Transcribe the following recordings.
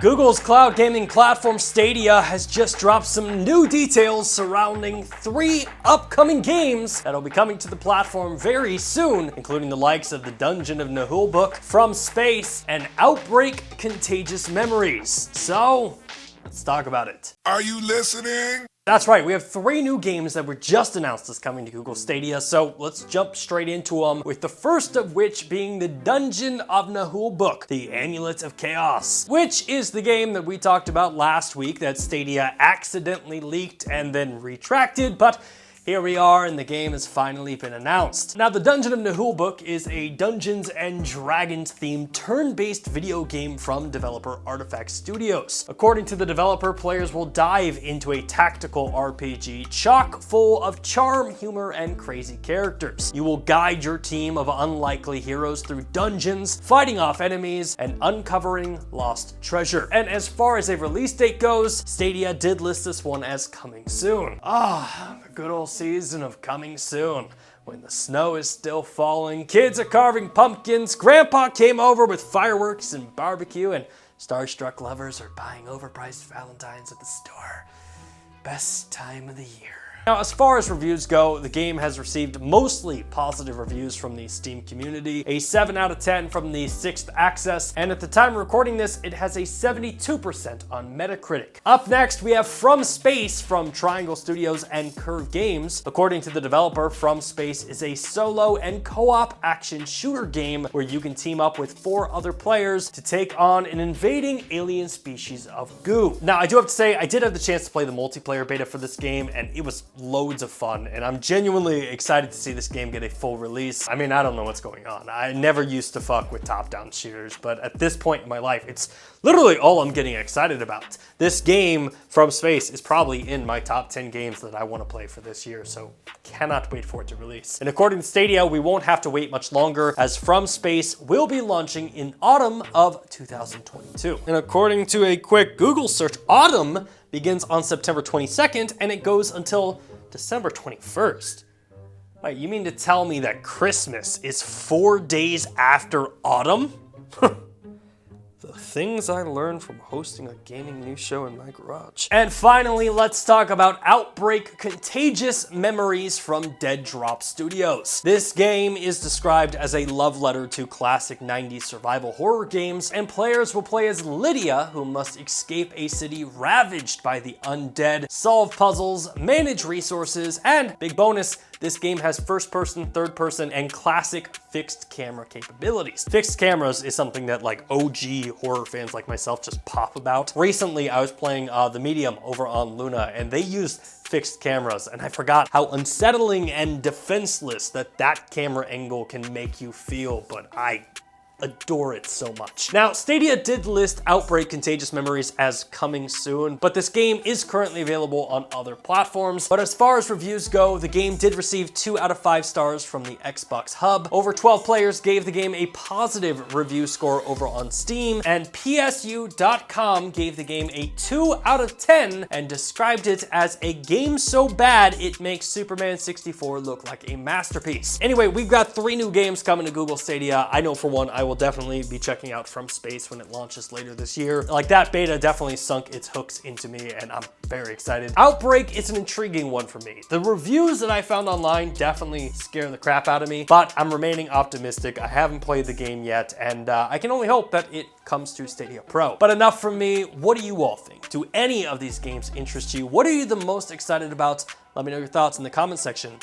Google's cloud gaming platform Stadia has just dropped some new details surrounding 3 upcoming games that'll be coming to the platform very soon, including the likes of the Dungeon of Naheulbeuk, From Space, and Outbreak, Contagious Memories. So, let's talk about it. Are you listening? That's right, we have 3 new games that were just announced as coming to Google Stadia, so let's jump straight into them, with the first of which being the Dungeon of Naheulbeuk, the Amulet of Chaos, which is the game that we talked about last week that Stadia accidentally leaked and then retracted, but here we are, and the game has finally been announced. Now, the Dungeon of Naheulbeuk is a Dungeons and Dragons themed turn-based video game from developer Artifact Studios. According to the developer, players will dive into a tactical RPG chock full of charm, humor, and crazy characters. You will guide your team of unlikely heroes through dungeons, fighting off enemies, and uncovering lost treasure. And as far as a release date goes, Stadia did list this one as coming soon. The good old season of coming soon, when the snow is still falling, kids are carving pumpkins, grandpa came over with fireworks and barbecue, and starstruck lovers are buying overpriced Valentines at the store. Best time of the year. Now, as far as reviews go, the game has received mostly positive reviews from the Steam community, a 7 out of 10 from the 6th Access, and at the time of recording this, it has a 72% on Metacritic. Up next, we have From Space from Triangle Studios and Curve Games. According to the developer, From Space is a solo and co-op action shooter game where you can team up with 4 other players to take on an invading alien species of goo. Now, I do have to say, I did have the chance to play the multiplayer beta for this game, and it was loads of fun, and I'm genuinely excited to see this game get a full release. I mean, I don't know what's going on. I never used to fuck with top-down shooters, but at this point in my life, it's literally all I'm getting excited about. This game, From Space, is probably in my top 10 games that I want to play for this year, so cannot wait for it to release. And according to Stadia, we won't have to wait much longer, as From Space will be launching in autumn of 2022. And according to a quick Google search, autumn begins on September 22nd, and it goes until December 21st. Wait, you mean to tell me that Christmas is 4 days after autumn? The things I learned from hosting a gaming news show in my garage. And finally, let's talk about Outbreak, Contagious Memories from Dead Drop Studios. This game is described as a love letter to classic 90s survival horror games, and players will play as Lydia, who must escape a city ravaged by the undead, solve puzzles, manage resources, and, big bonus, this game has first-person, third-person, and classic fixed camera capabilities. Fixed cameras is something that like OG horror fans like myself just pop about. Recently, I was playing The Medium over on Luna, and they used fixed cameras, and I forgot how unsettling and defenseless that camera angle can make you feel, but I adore it so much. Now, Stadia did list Outbreak Contagious Memories as coming soon, but this game is currently available on other platforms. But as far as reviews go, the game did receive 2 out of 5 stars from the Xbox Hub. Over 12 players gave the game a positive review score over on Steam, and PSU.com gave the game a 2 out of 10 and described it as a game so bad it makes Superman 64 look like a masterpiece. Anyway, we've got 3 new games coming to Google Stadia. I know for one, I will definitely be checking out From Space when it launches later this year. Like, that beta definitely sunk its hooks into me, and I'm very excited. Outbreak is an intriguing one for me. The reviews that I found online definitely scare the crap out of me, but I'm remaining optimistic. I haven't played the game yet, and I can only hope that it comes to Stadia Pro. But enough from me. What do you all think? Do any of these games interest you? What are you the most excited about? Let me know your thoughts in the comment section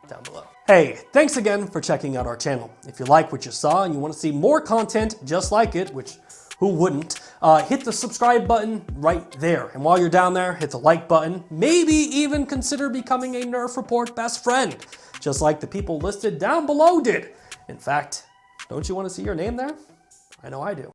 down below. Hey, thanks again for checking out our channel. If you like what you saw and you want to see more content just like it, which who wouldn't, hit the subscribe button right there. And while you're down there, hit the like button. Maybe even consider becoming a Nerf Report best friend, just like the people listed down below did. In fact, don't you want to see your name there? I know I do.